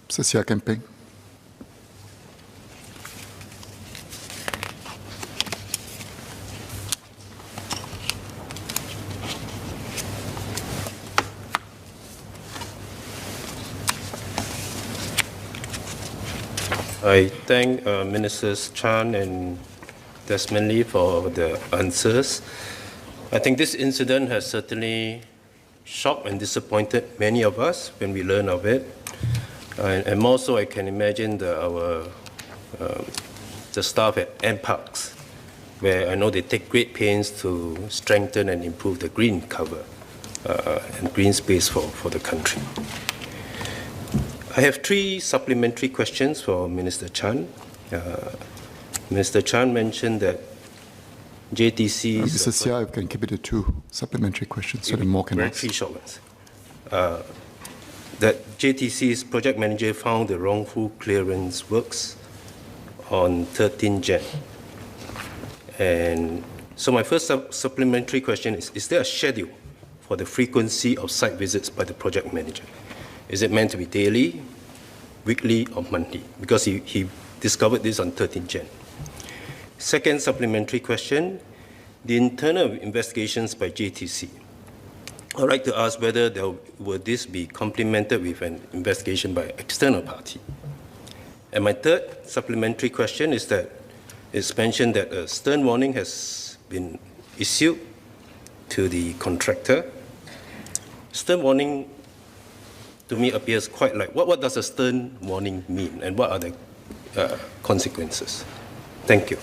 Mr. Sia Kemping. I thank Ministers Chan and Desmond Lee for the answers. I think this incident has certainly shocked and disappointed many of us when we learn of it. And more so, I can imagine the staff at NParks, where I know they take great pains to strengthen and improve the green cover and green space for the country. I have 3 supplementary questions for Minister Chan. Minister Chan mentioned that JTC's... Mr. Sia, you can keep it to 2 supplementary questions so that more can ask. 3 short ones. That JTC's project manager found the wrongful clearance works on 13 Jan. And so my first supplementary question is there a schedule for the frequency of site visits by the project manager? Is it meant to be daily, weekly, or monthly? Because he discovered this on 13 Jan. Second supplementary question, the internal investigations by JTC. I'd like to ask whether will this be complemented with an investigation by external party? And my third supplementary question is that it's mentioned that a stern warning has been issued to the contractor. Stern warning to me appears quite like, what does a stern warning mean and what are the consequences? Thank you.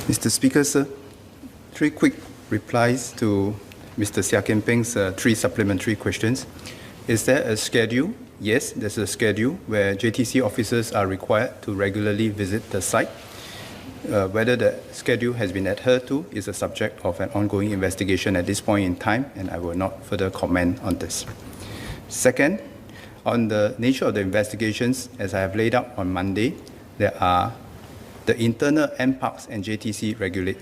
Mr. Speaker, sir, 3 quick replies to Mr. Sia Kemping's 3 supplementary questions. Is there a schedule? Yes, there's a schedule where JTC officers are required to regularly visit the site. Whether the schedule has been adhered to is a subject of an ongoing investigation at this point in time, and I will not further comment on this. Second, on the nature of the investigations, as I have laid out on Monday, there are the internal NParks and JTC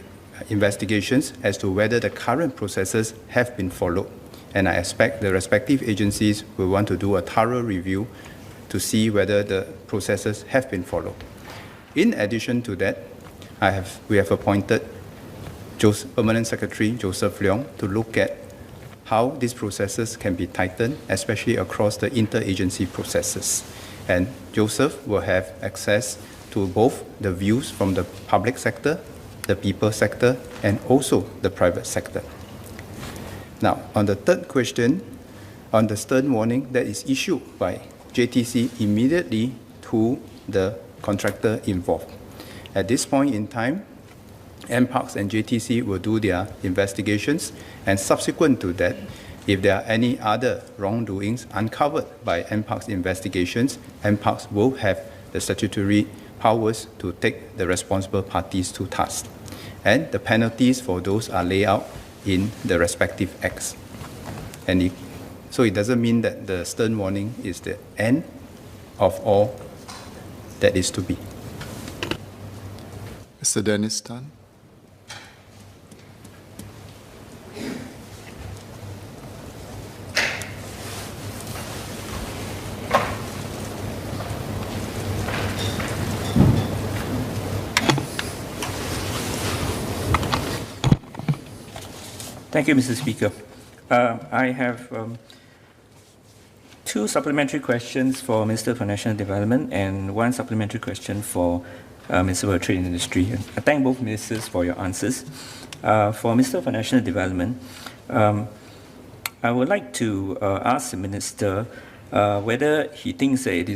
investigations as to whether the current processes have been followed. And I expect the respective agencies will want to do a thorough review to see whether the processes have been followed. In addition to that, we have appointed Permanent Secretary Joseph Leong to look at how these processes can be tightened, especially across the interagency processes. And Joseph will have access to both the views from the public sector, the people sector, and also the private sector. Now, on the third question, on the stern warning that is issued by JTC immediately to the contractor involved. At this point in time, NParks and JTC will do their investigations, and subsequent to that, if there are any other wrongdoings uncovered by NParks investigations, NParks will have the statutory powers to take the responsible parties to task. And the penalties for those are laid out in the respective acts. And so it doesn't mean that the stern warning is the end of all that is to be. Mr. Dennis Tan. Thank you, Mr. Speaker. I have 2 supplementary questions for Minister for National Development and 1 supplementary question for Minister for Trade and Industry. I thank both ministers for your answers. For Minister for National Development, I would like to ask the Minister whether he thinks that it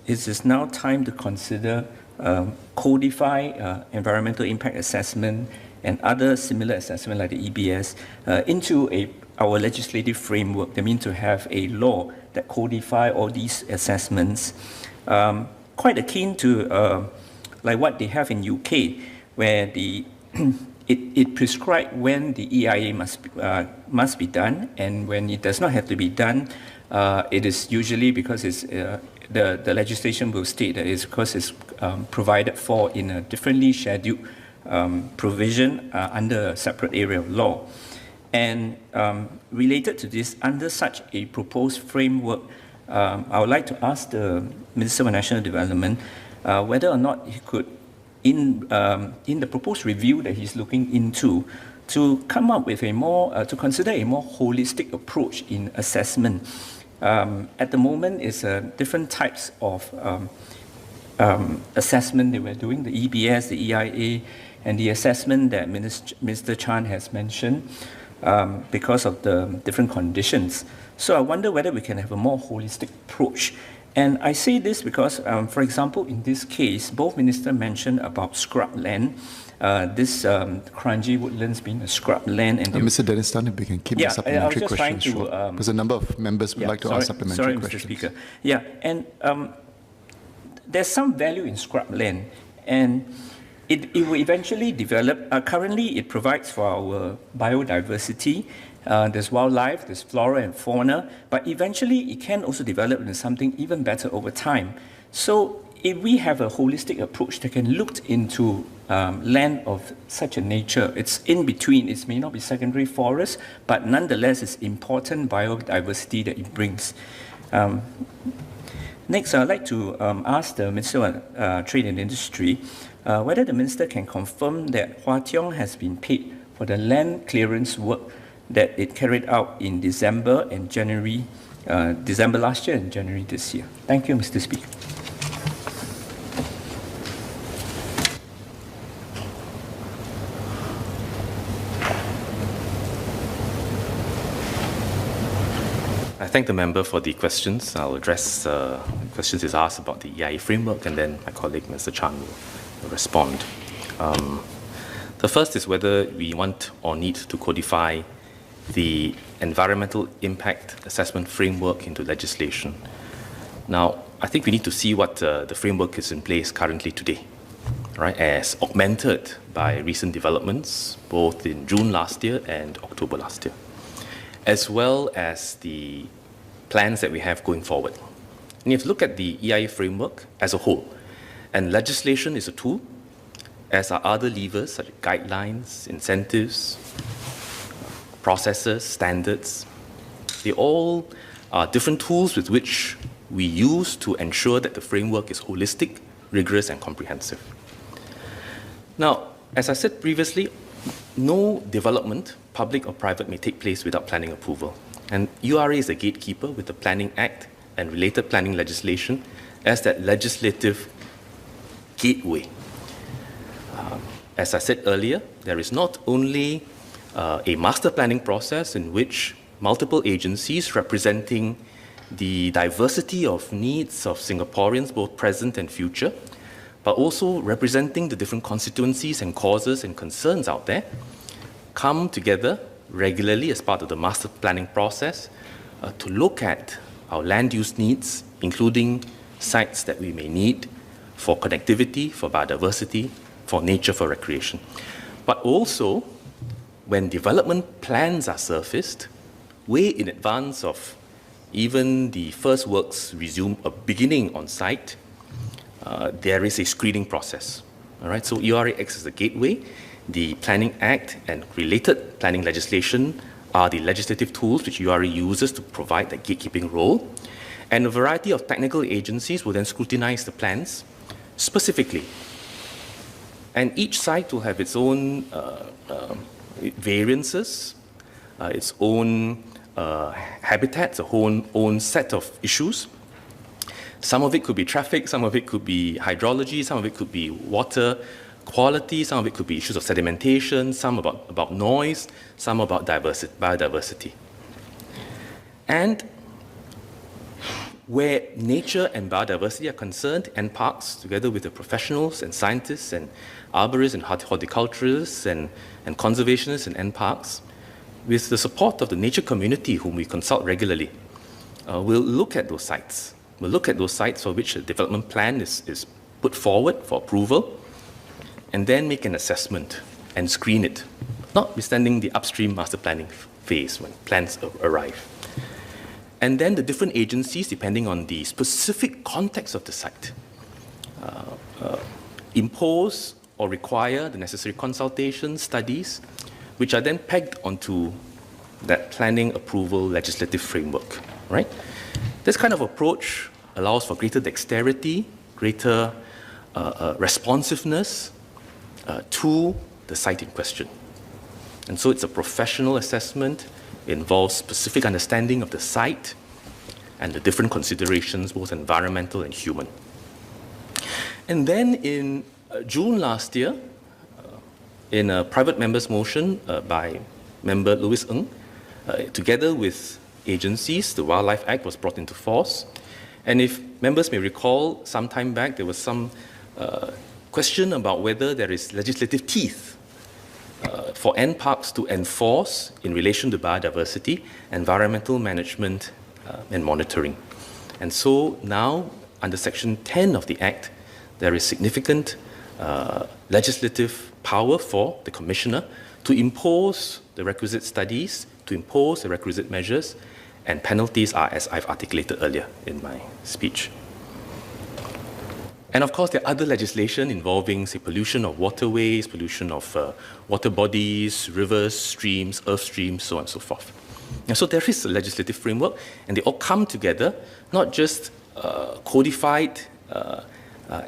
is now time to consider codify environmental impact assessment and other similar assessment like the EBS into our legislative framework. They mean to have a law that codify all these assessments, quite akin to like what they have in UK, where the it prescribes when the EIA must be done, and when it does not have to be done, it is usually because it's, the legislation will state that it's because it's provided for in a differently scheduled provision under a separate area of law. And related to this, under such a proposed framework, I would like to ask the Minister for National Development whether or not he could, in the proposed review that he's looking into, to come up with a more, to consider a more holistic approach in assessment. At the moment, it's different types of assessment that we're doing, the EBS, the EIA, and the assessment that Mr. Chan has mentioned because of the different conditions. So I wonder whether we can have a more holistic approach. And I say this because, for example, in this case, both ministers mentioned about scrub land, this Kranji woodlands being a scrub land. And Mr. Dennis Tan, if we can keep the supplementary questions short. Because a number of members would like to ask supplementary questions. Mr. Speaker. Yeah, and there's some value in scrub land, and it will eventually develop. Currently, it provides for our biodiversity. There's wildlife, there's flora and fauna, but eventually it can also develop into something even better over time. So if we have a holistic approach that can look into land of such a nature, it's in between, it may not be secondary forest, but nonetheless it's important biodiversity that it brings. Next, I'd like to ask the Minister of Trade and Industry whether the Minister can confirm that Hwa Tiong has been paid for the land clearance work that it carried out in December and January, December last year and January this year. Thank you, Mr. Speaker. I thank the member for the questions. I'll address questions he's asked about the EIA framework, and then my colleague, Mr. Chan, will respond. The first is whether we want or need to codify the environmental impact assessment framework into legislation. Now, I think we need to see what the framework is in place currently today, right, as augmented by recent developments, both in June last year and October last year, as well as the plans that we have going forward. And you have to look at the EIA framework as a whole, and legislation is a tool, as are other levers such as guidelines, incentives, processes, standards. They all are different tools with which we use to ensure that the framework is holistic, rigorous, and comprehensive. Now, as I said previously, no development, public or private, may take place without planning approval. And URA is a gatekeeper with the Planning Act and related planning legislation as that legislative gateway. As I said earlier, there is not only a master planning process in which multiple agencies representing the diversity of needs of Singaporeans, both present and future, but also representing the different constituencies and causes and concerns out there, come together regularly as part of the master planning process to look at our land use needs, including sites that we may need for connectivity, for biodiversity, for nature, for recreation. But also, when development plans are surfaced, way in advance of even the first works beginning on site, there is a screening process. All right, so URA acts as a gateway. The Planning Act and related planning legislation are the legislative tools which URA uses to provide that gatekeeping role. And a variety of technical agencies will then scrutinize the plans specifically. And each site will have its own variances, its own habitats, own set of issues. Some of it could be traffic, some of it could be hydrology, some of it could be water quality, some of it could be issues of sedimentation, some about noise, some about biodiversity. And where nature and biodiversity are concerned, and parks, together with the professionals and scientists and arborists and horticulturists and conservationists and NParks, with the support of the nature community whom we consult regularly, we'll look at those sites. We'll look at those sites for which a development plan is put forward for approval, and then make an assessment and screen it, notwithstanding the upstream master planning phase when plans arrive. And then the different agencies, depending on the specific context of the site, impose or require the necessary consultations, studies, which are then pegged onto that planning approval legislative framework, right? This kind of approach allows for greater dexterity, greater responsiveness to the site in question. And so it's a professional assessment. It involves specific understanding of the site and the different considerations, both environmental and human. And then in June last year, in a private member's motion by member Louis Ng, together with agencies, the Wildlife Act was brought into force. And if members may recall, some time back, there was some question about whether there is legislative teeth for NParks to enforce, in relation to biodiversity, environmental management and monitoring. And so now, under Section 10 of the Act, there is significant legislative power for the Commissioner to impose the requisite studies, to impose the requisite measures, and penalties are as I've articulated earlier in my speech. And of course, there are other legislation involving, say, pollution of waterways, pollution of water bodies, rivers, streams, earth streams, so on and so forth. And so there is a legislative framework, and they all come together, not just codified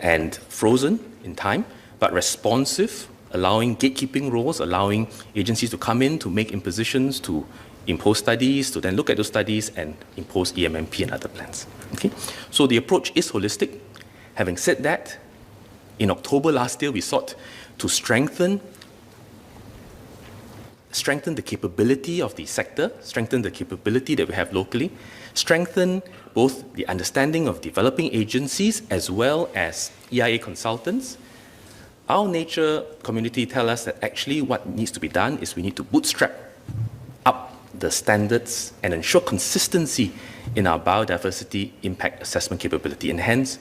and frozen in time, but responsive, allowing gatekeeping roles, allowing agencies to come in to make impositions, to impose studies, to then look at those studies and impose EMMP and other plans. Okay? So the approach is holistic. Having said that, in October last year, we sought to strengthen the capability of the sector, strengthen the capability that we have locally, strengthen both the understanding of developing agencies as well as EIA consultants. Our nature community tell us that actually what needs to be done is we need to bootstrap up the standards and ensure consistency in our biodiversity impact assessment capability, and hence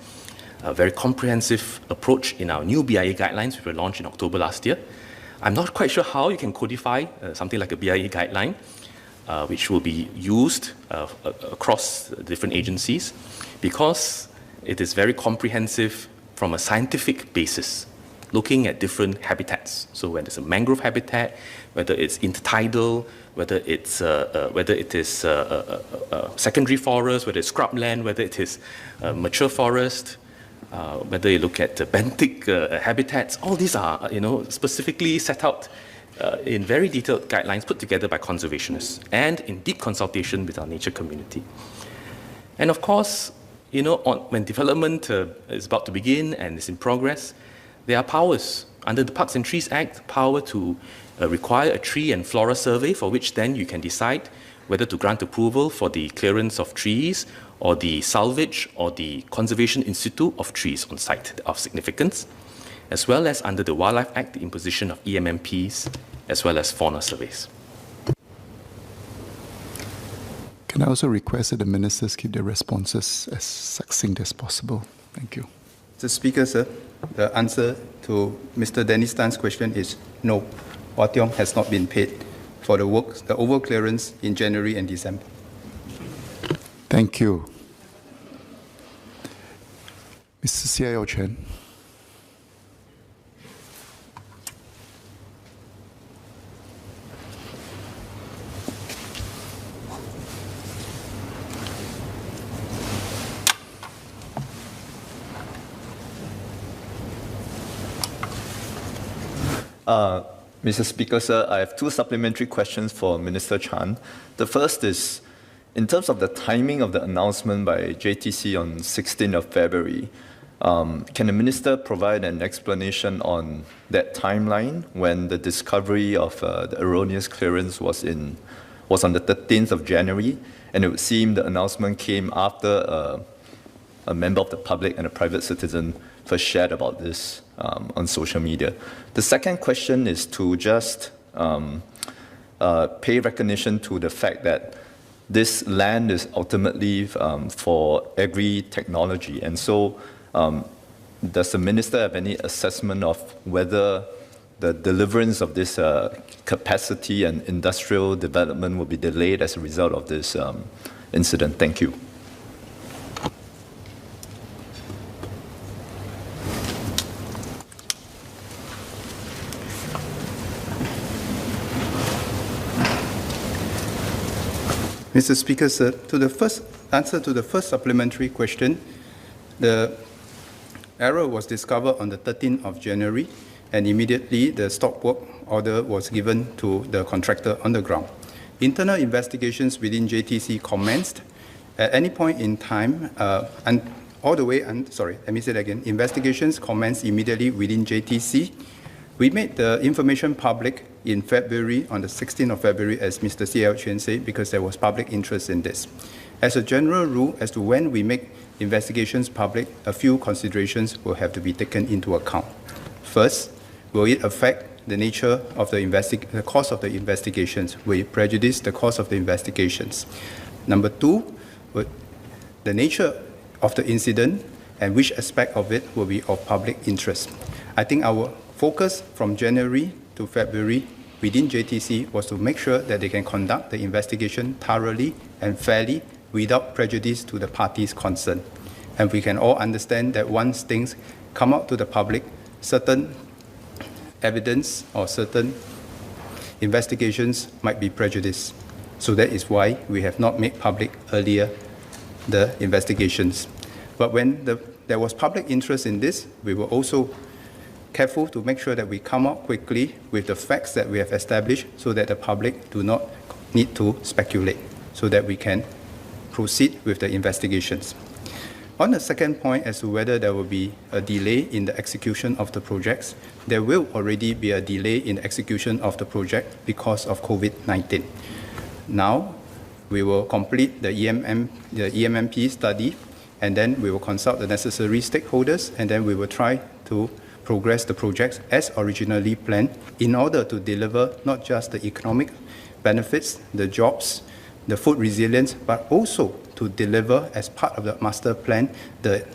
a very comprehensive approach in our new BIA guidelines, which were launched in October last year. I'm not quite sure how you can codify something like a BIA guideline, which will be used across different agencies, because it is very comprehensive from a scientific basis, looking at different habitats. So when there's a mangrove habitat, whether it's intertidal, whether it is secondary forest, whether it's scrubland, whether it is mature forest, whether you look at benthic habitats, all these are specifically set out in very detailed guidelines put together by conservationists and in deep consultation with our nature community. And of course, when development is about to begin and is in progress, there are powers under the Parks and Trees Act, power to require a tree and flora survey, for which then you can decide whether to grant approval for the clearance of trees or the salvage or the conservation in situ of trees on site of significance, as well as under the Wildlife Act, the imposition of EMMPs, as well as fauna surveys. Can I also request that the ministers keep their responses as succinct as possible? Thank you. Mr. Speaker, sir, the answer to Mr. Dennis Tan's question is no. Hwa Tiong has not been paid for the works, the over clearance in January and December. Thank you. Mr. CIO Chen. Mr. Speaker, sir, I have two supplementary questions for Minister Chan. The first is, in terms of the timing of the announcement by JTC on 16th of February, can the Minister provide an explanation on that timeline when the discovery of the erroneous clearance was on the 13th of January, and it would seem the announcement came after a member of the public and a private citizen first shared about this on social media. The second question is to just pay recognition to the fact that this land is ultimately for agri-technology. And so does the Minister have any assessment of whether the deliverance of this capacity and industrial development will be delayed as a result of this incident. Thank you. Mr. Speaker, sir, to the first answer to the first supplementary question, the error was discovered on the 13th of January, and immediately the stop work order was given to the contractor on the ground. Internal investigations within JTC commenced at any point in time, and all the way, and sorry, let me say that again, investigations commenced immediately within JTC. We made the information public in February, on the 16th of February, as Mr. C.L. Chun said, because there was public interest in this. As a general rule, as to when we make investigations public, a few considerations will have to be taken into account. First, will it affect the nature of the course of the investigations? Will it prejudice the course of the investigations? Number two, the nature of the incident and which aspect of it will be of public interest. I think our focus from January to February within JTC was to make sure that they can conduct the investigation thoroughly and fairly without prejudice to the parties concerned. And we can all understand that once things come out to the public, certain evidence or certain investigations might be prejudiced. So that is why we have not made public earlier the investigations. But when there was public interest in this, we were also careful to make sure that we come out quickly with the facts that we have established so that the public do not need to speculate, so that we can proceed with the investigations. On the second point as to whether there will be a delay in the execution of the projects, there will already be a delay in the execution of the project because of COVID-19. Now, we will complete the EMMP study, and then we will consult the necessary stakeholders, and then we will try to progress the projects as originally planned in order to deliver not just the economic benefits, the jobs, the food resilience, but also to deliver as part of the master plan the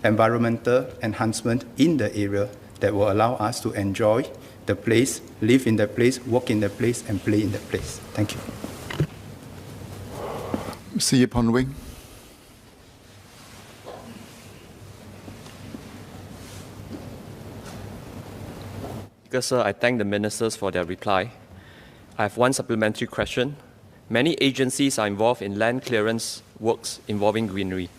environmental enhancement in the area that will allow us to enjoy the place, live in the place, work in the place, and play in the place. Thank you. Mr. Yip Hon Wing. Sir, I thank the ministers for their reply. I have one supplementary question. Many agencies are involved in land clearance works involving greenery.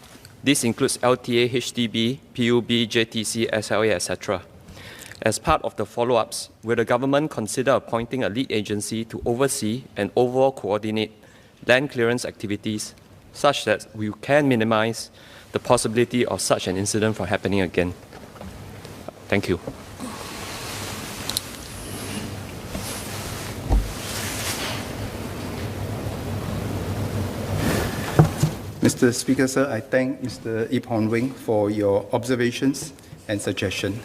This includes LTA, HDB, PUB, JTC, SLA, etc. As part of the follow-ups, will the government consider appointing a lead agency to oversee and overall coordinate land clearance activities such that we can minimize the possibility of such an incident from happening again? Thank you. Mr. Speaker, sir, I thank Mr. Yip Hon Wing for your observations and suggestion.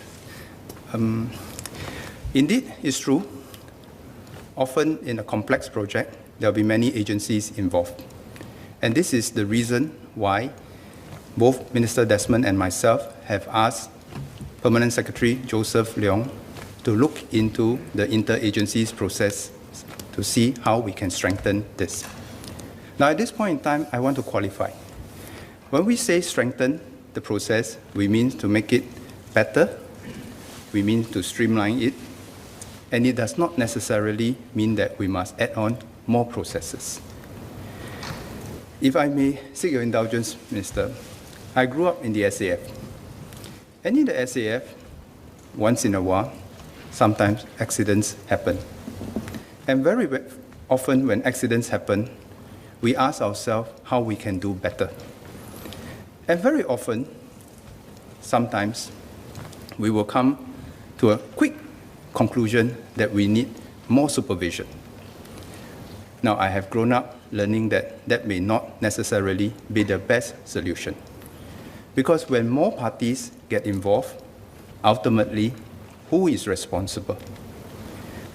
Indeed, it's true. Often in a complex project, there will be many agencies involved. And this is the reason why both Minister Desmond and myself have asked Permanent Secretary Joseph Leong to look into the interagencies process to see how we can strengthen this. Now, at this point in time, I want to qualify. When we say strengthen the process, we mean to make it better, we mean to streamline it, and it does not necessarily mean that we must add on more processes. If I may seek your indulgence, Minister, I grew up in the SAF. And in the SAF, once in a while, sometimes accidents happen. And very often when accidents happen, we ask ourselves how we can do better. And very often, sometimes, we will come to a quick conclusion that we need more supervision. Now, I have grown up learning that that may not necessarily be the best solution. Because when more parties get involved, ultimately, who is responsible?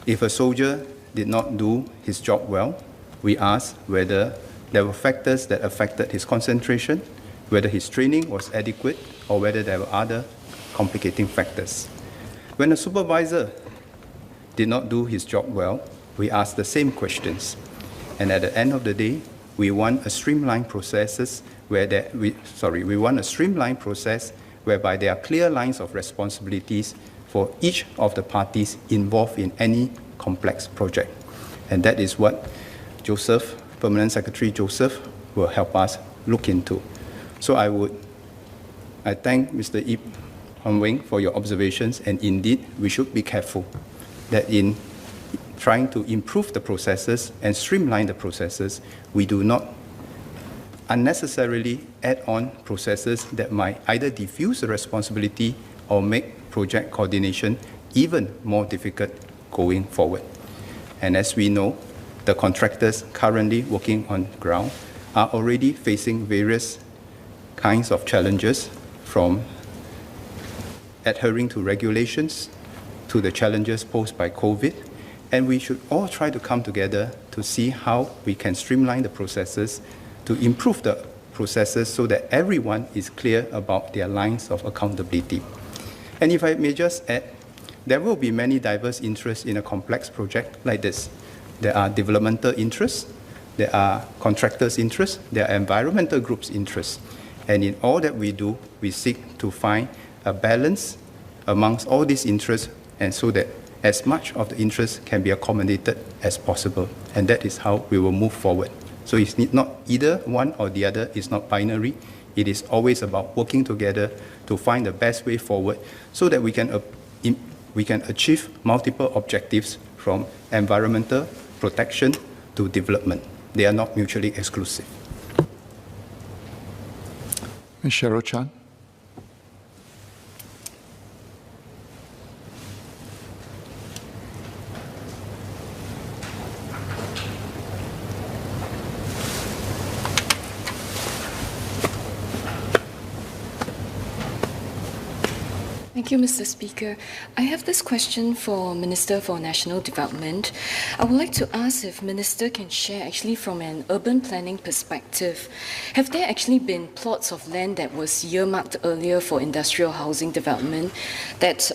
If a soldier did not do his job well, we asked whether there were factors that affected his concentration, whether his training was adequate, or whether there were other complicating factors. When a supervisor did not do his job well, we ask the same questions. And at the end of the day, we want a streamlined processes we want a streamlined process whereby there are clear lines of responsibilities for each of the parties involved in any complex project. And that is what Joseph, Permanent Secretary Joseph, will help us look into. So I thank Mr. Ip Hon Wing for your observations, and indeed, we should be careful that in trying to improve the processes and streamline the processes, we do not unnecessarily add on processes that might either diffuse the responsibility or make project coordination even more difficult going forward. And as we know, the contractors currently working on ground are already facing various kinds of challenges, from adhering to regulations to the challenges posed by COVID. And we should all try to come together to see how we can streamline the processes, to improve the processes so that everyone is clear about their lines of accountability. And if I may just add, there will be many diverse interests in a complex project like this. There are developmental interests, there are contractors' interests, there are environmental groups' interests. And in all that we do, we seek to find a balance amongst all these interests, and so that as much of the interests can be accommodated as possible. And that is how we will move forward. So it's not either one or the other, it's not binary. It is always about working together to find the best way forward so that we can achieve multiple objectives, from environmental protection to development. They are not mutually exclusive. Ms. Cheryl Chan. Thank you, Mr. Speaker. I have this question for Minister for National Development. I would like to ask if Minister can share, actually from an urban planning perspective, have there actually been plots of land that was earmarked earlier for industrial housing development that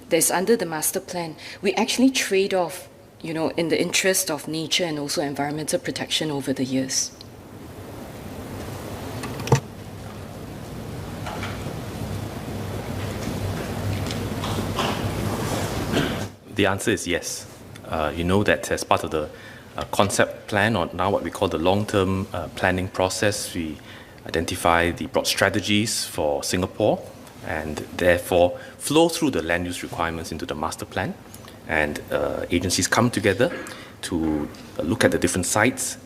that's under the master plan, we actually trade off, in the interest of nature and also environmental protection over the years? The answer is yes. You know that as part of the concept plan, or now what we call the long-term planning process, we identify the broad strategies for Singapore and therefore flow through the land use requirements into the master plan. And agencies come together to look at the different sites,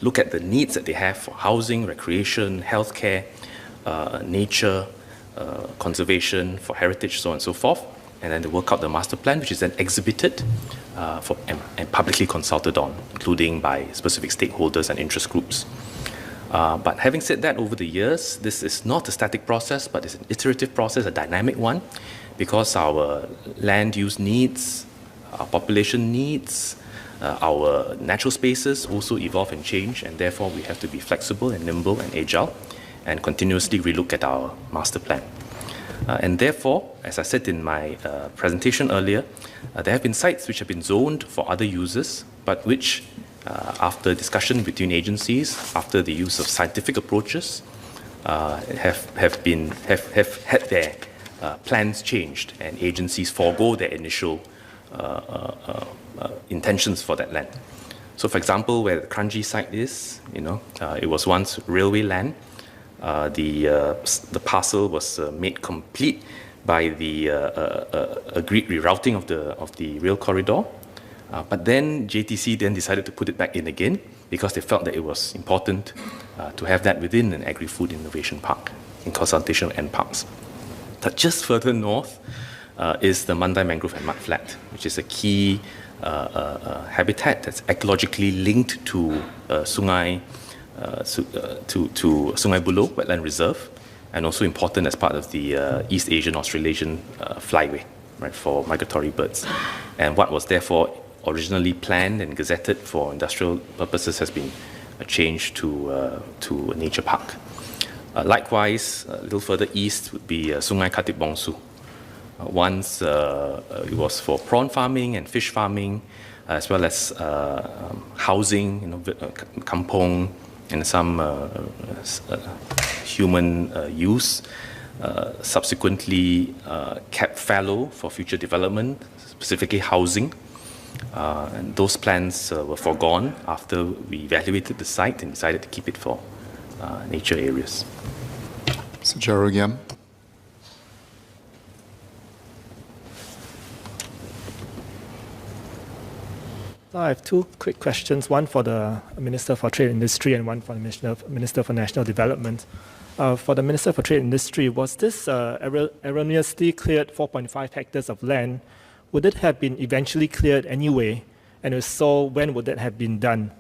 look at the needs that they have for housing, recreation, healthcare, nature, conservation, for heritage, so on and so forth. And then they work out the master plan, which is then exhibited and publicly consulted on, including by specific stakeholders and interest groups. But having said that, over the years, this is not a static process, but it's an iterative process, a dynamic one, because our land use needs, our population needs, our natural spaces also evolve and change, and therefore we have to be flexible and nimble and agile and continuously relook at our master plan. And therefore, as I said in my presentation earlier, there have been sites which have been zoned for other uses, but which, after discussion between agencies, after the use of scientific approaches, have had their plans changed, and agencies forego their initial intentions for that land. So, for example, where the Kranji site is, it was once railway land. The parcel was made complete by the agreed rerouting of the rail corridor, but then JTC then decided to put it back in again because they felt that it was important to have that within an agri-food innovation park in consultation with NParks. But just further north is the Mandai Mangrove and Mudflat, which is a key habitat that's ecologically linked to Sungai Buloh Wetland Reserve, and also important as part of the East Asian Australasian flyway, right, for migratory birds. And what was therefore originally planned and gazetted for industrial purposes has been changed to a nature park. Likewise, a little further east would be Sungai Khatib Bongsu, Once it was for prawn farming and fish farming, as well as housing, kampong, and some human use. Subsequently, kept fallow for future development, specifically housing. And those plans were foregone after we evaluated the site and decided to keep it for nature areas. Mr. Gerald Yam. So I have two quick questions, one for the Minister for Trade and Industry and one for the Minister for National Development. For the Minister for Trade and Industry, was this erroneously cleared 4.5 hectares of land? Would it have been eventually cleared anyway? And if so, when would that have been done?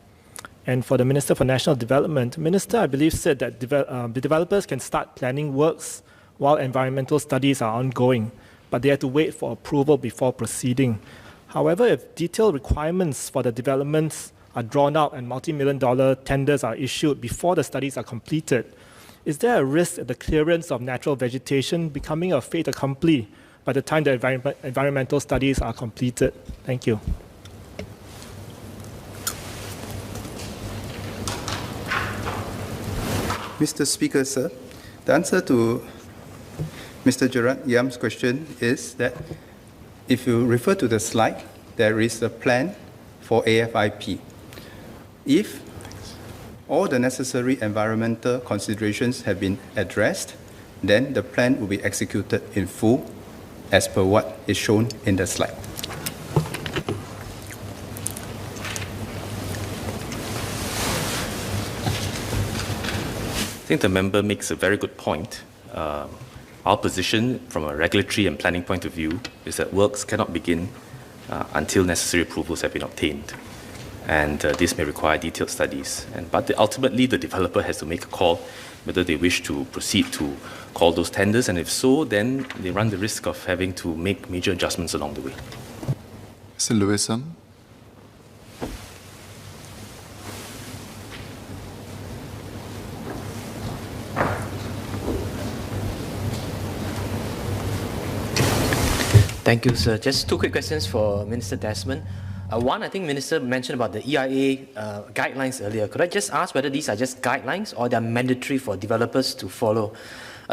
And for the Minister for National Development, Minister, I believe, said that the developers can start planning works while environmental studies are ongoing, but they have to wait for approval before proceeding. However, if detailed requirements for the developments are drawn out and multi-million-dollar tenders are issued before the studies are completed, is there a risk of the clearance of natural vegetation becoming a fait accompli by the time the environmental studies are completed? Thank you. Mr. Speaker, sir, the answer to Mr. Gerard Yam's question is that if you refer to the slide, there is a plan for AFIP. If all the necessary environmental considerations have been addressed, then the plan will be executed in full as per what is shown in the slide. I think the member makes a very good point. Our position from a regulatory and planning point of view is that works cannot begin until necessary approvals have been obtained. And this may require detailed studies. But ultimately, the developer has to make a call whether they wish to proceed to call those tenders. And if so, then they run the risk of having to make major adjustments along the way. Mr. Lewison. Thank you, sir. Just two quick questions for Minister Desmond. One, I think Minister mentioned about the EIA guidelines earlier. Could I just ask whether these are just guidelines or they're mandatory for developers to follow?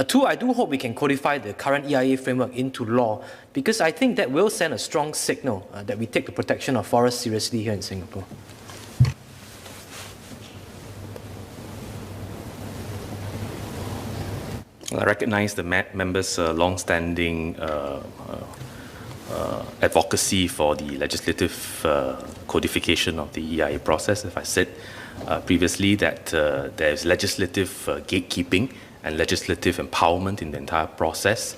Two, I do hope we can codify the current EIA framework into law, because I think that will send a strong signal that we take the protection of forests seriously here in Singapore. I recognize the member's long-standing advocacy for the legislative codification of the EIA process. If I said previously that there's legislative gatekeeping and legislative empowerment in the entire process,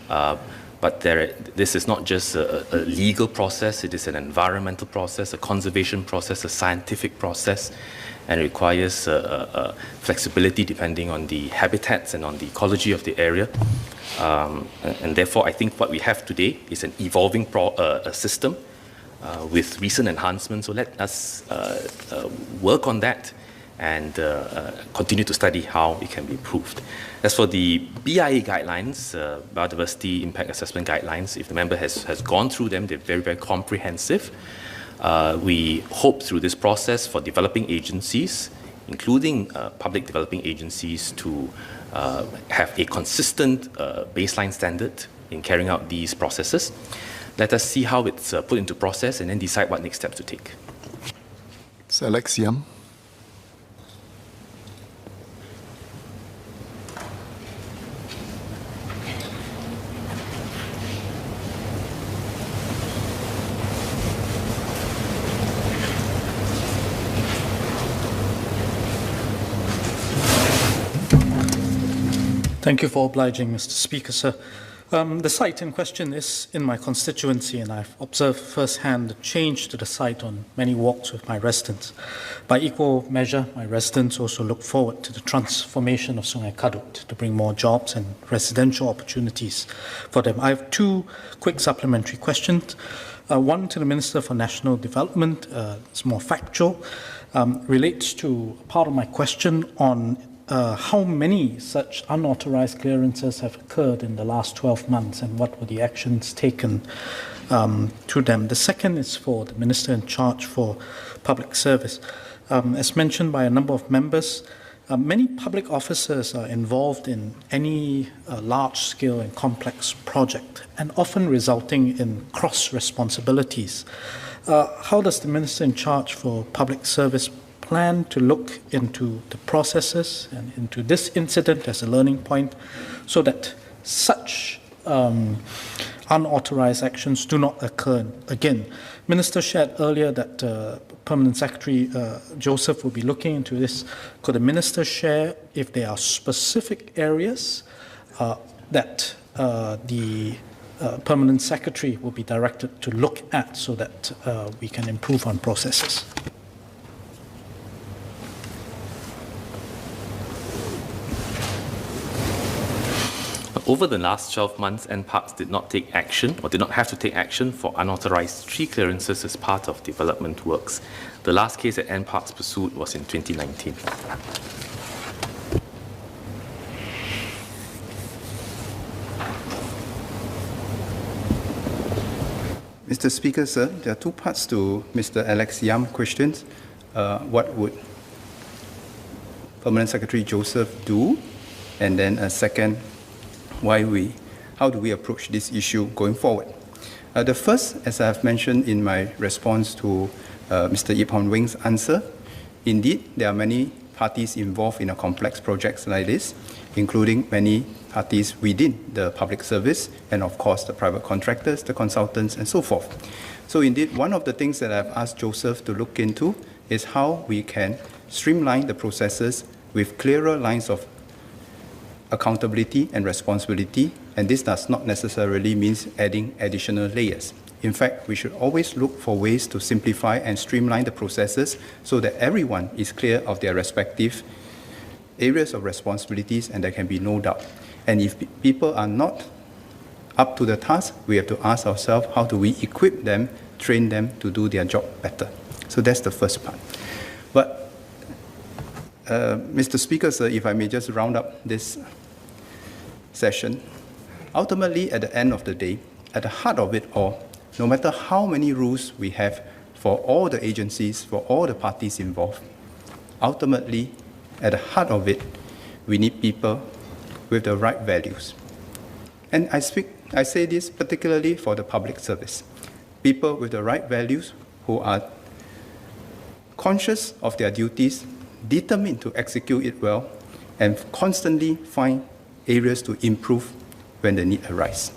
but this is not just a legal process, it is an environmental process, a conservation process, a scientific process, and it requires flexibility depending on the habitats and on the ecology of the area. And therefore, I think what we have today is an evolving system with recent enhancements. So let us work on that and continue to study how it can be improved. As for the BIA guidelines, Biodiversity Impact Assessment Guidelines, if the member has gone through them, they're very, very comprehensive. We hope through this process for developing agencies, including public developing agencies, to have a consistent baseline standard in carrying out these processes. Let us see how it's put into process and then decide what next steps to take. Sir Alex Yam. Thank you for obliging, Mr. Speaker, sir. The site in question is in my constituency, and I've observed firsthand the change to the site on many walks with my residents. By equal measure, my residents also look forward to the transformation of Sungai Kadut to bring more jobs and residential opportunities for them. I have two quick supplementary questions. One to the Minister for National Development, it's more factual, relates to part of my question on how many such unauthorized clearances have occurred in the last 12 months and what were the actions taken to them? The second is for the Minister in charge for public service. As mentioned by a number of members, many public officers are involved in any large-scale and complex project and often resulting in cross-responsibilities. How does the Minister in charge for public service plan to look into the processes and into this incident as a learning point so that such unauthorized actions do not occur again? Minister shared earlier that Permanent Secretary Joseph will be looking into this. Could the Minister share if there are specific areas that the Permanent Secretary will be directed to look at so that we can improve on processes? Over the last 12 months, NParks did not take action or did not have to take action for unauthorized tree clearances as part of development works. The last case that NParks pursued was in 2019. Mr. Speaker, sir, there are two parts to Mr. Alex Yam's questions. What would Permanent Secretary Joseph do? And then a second, how do we approach this issue going forward? The first, as I have mentioned in my response to Mr. Yip Hon Wing's answer, indeed, there are many parties involved in a complex project like this, including many parties within the public service and, of course, the private contractors, the consultants, and so forth. So, indeed, one of the things that I've asked Joseph to look into is how we can streamline the processes with clearer lines of accountability and responsibility, and this does not necessarily mean adding additional layers. In fact, we should always look for ways to simplify and streamline the processes so that everyone is clear of their respective areas of responsibilities and there can be no doubt. And if people are not up to the task, we have to ask ourselves, how do we equip them, train them to do their job better? So that's the first part. But Mr. Speaker, sir, if I may just round up this session, ultimately, at the end of the day, at the heart of it all, no matter how many rules we have for all the agencies, for all the parties involved, ultimately, at the heart of it, we need people with the right values. And I say this particularly for the public service. People with the right values who are conscious of their duties, determined to execute it well, and constantly find areas to improve when the need arises.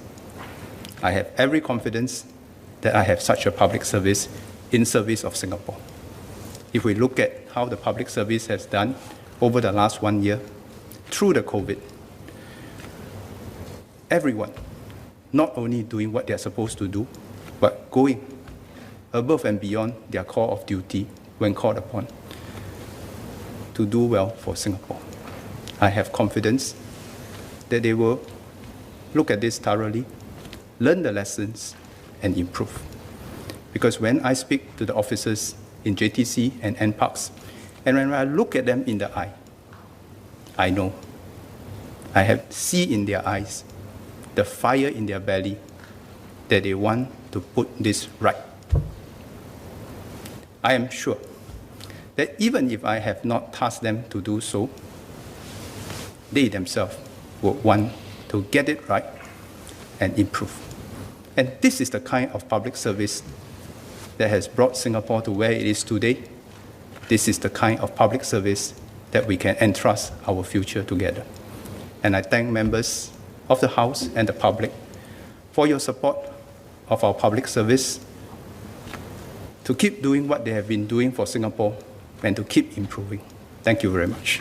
I have every confidence that I have such a public service in service of Singapore. If we look at how the public service has done over the last 1 year, through the COVID, everyone not only doing what they're supposed to do, but going above and beyond their call of duty when called upon to do well for Singapore. I have confidence that they will look at this thoroughly, learn the lessons, and improve. Because when I speak to the officers in JTC and NParks, and when I look at them in the eye, I know. I have see in their eyes the fire in their belly that they want to put this right. I am sure that even if I have not tasked them to do so, they themselves would want to get it right and improve. And this is the kind of public service that has brought Singapore to where it is today. This is the kind of public service that we can entrust our future together. And I thank members of the House and the public for your support of our public service to keep doing what they have been doing for Singapore and to keep improving. Thank you very much.